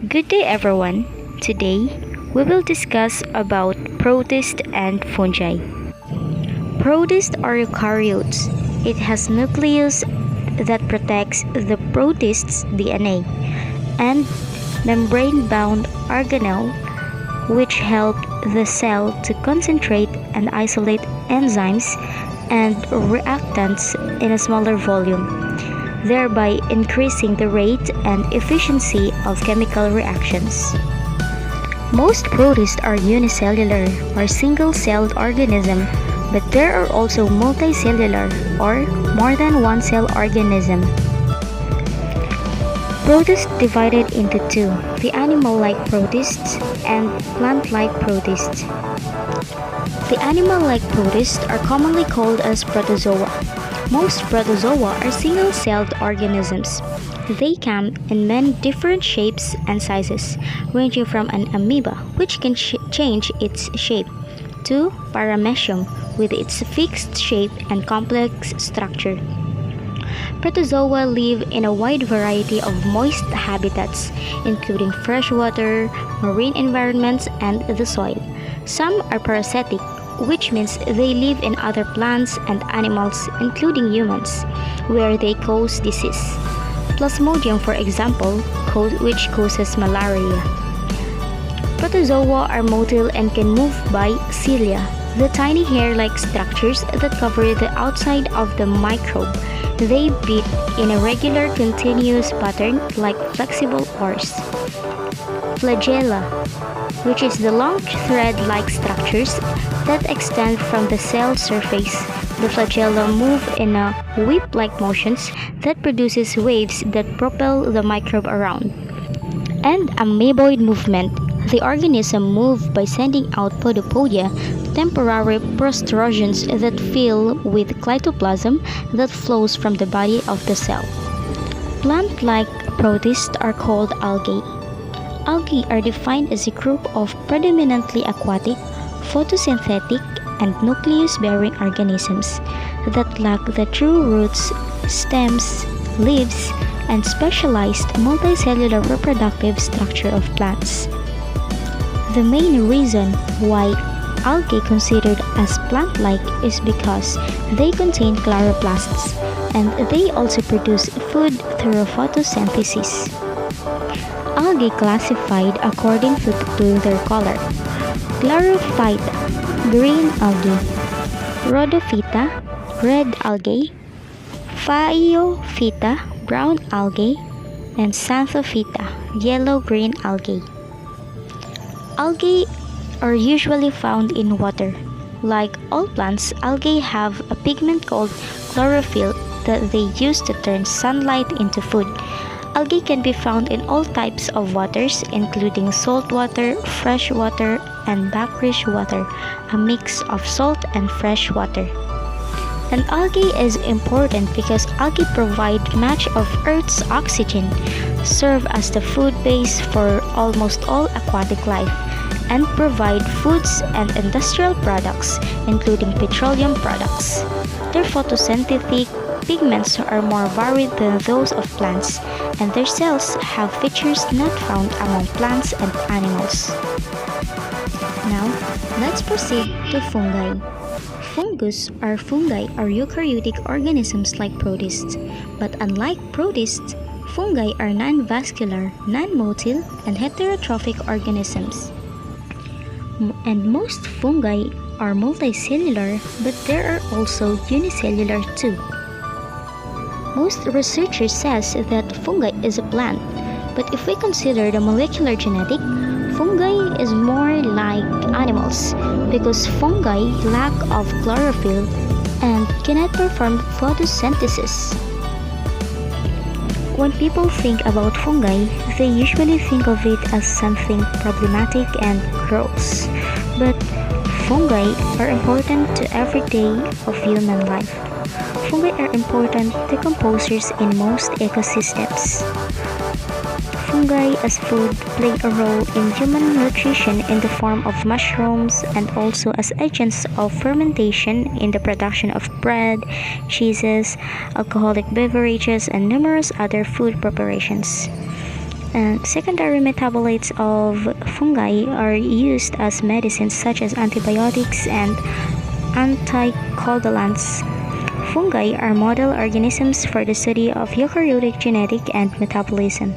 Good day everyone. Today we will discuss about protists and fungi. Protists are eukaryotes. It has nucleus that protects the protist's DNA and membrane-bound organelle which help the cell to concentrate and isolate enzymes and reactants in a smaller volume, thereby increasing the rate and efficiency of chemical reactions. Most protists are unicellular or single-celled organisms, but there are also multicellular or more than one cell organism. Protists divided into two, the animal-like protists and plant-like protists. The animal-like protists are commonly called as protozoa. Most protozoa are single-celled organisms. They come in many different shapes and sizes, ranging from an amoeba, which can change its shape, to paramecium, with its fixed shape and complex structure. Protozoa live in a wide variety of moist habitats, including freshwater, marine environments, and the soil. Some are parasitic, which means they live in other plants and animals, including humans, where they cause disease. Plasmodium, for example, which causes malaria. Protozoa are motile and can move by cilia, the tiny hair-like structures that cover the outside of the microbe. They beat in a regular continuous pattern like flexible oars. Flagella, which is the long thread-like structures that extend from the cell surface. The flagella move in a whip-like motions that produces waves that propel the microbe around. And amoeboid movement. The organism move by sending out podopodia, temporary protrusions that fill with cytoplasm that flows from the body of the cell. Plant-like protists are called algae. Algae are defined as a group of predominantly aquatic, photosynthetic, and nucleus-bearing organisms that lack the true roots, stems, leaves, and specialized multicellular reproductive structure of plants. The main reason why algae considered as plant-like is because they contain chloroplasts, and they also produce food through photosynthesis. Algae classified according to their color: Chlorophyta, green algae; Rhodophyta, red algae; Phaeophyta, brown algae; and Xanthophyta, yellow-green algae. Algae are usually found in water. Like all plants, algae have a pigment called chlorophyll that they use to turn sunlight into food. Algae can be found in all types of waters, including saltwater, freshwater, and brackish water, a mix of salt and fresh water. And algae is important because algae provide much of Earth's oxygen, serve as the food base for almost all aquatic life, and provide foods and industrial products, including petroleum products. Their photosynthetic pigments are more varied than those of plants, and their cells have features not found among plants and animals. Now, let's proceed to fungi. Fungi are eukaryotic organisms like protists, but unlike protists, fungi are non-vascular, non-motile, and heterotrophic organisms. And most fungi are multicellular, but there are also unicellular too. Most researchers says that fungi is a plant, but if we consider the molecular genetic, fungi is more like animals because fungi lack of chlorophyll and cannot perform photosynthesis. When people think about fungi, they usually think of it as something problematic and gross, but fungi are important to every day of human life. Fungi are important decomposers in most ecosystems. Fungi as food play a role in human nutrition in the form of mushrooms and also as agents of fermentation in the production of bread, cheeses, alcoholic beverages, and numerous other food preparations. And secondary metabolites of fungi are used as medicines such as antibiotics and anticoagulants. Fungi are model organisms for the study of eukaryotic genetic and metabolism.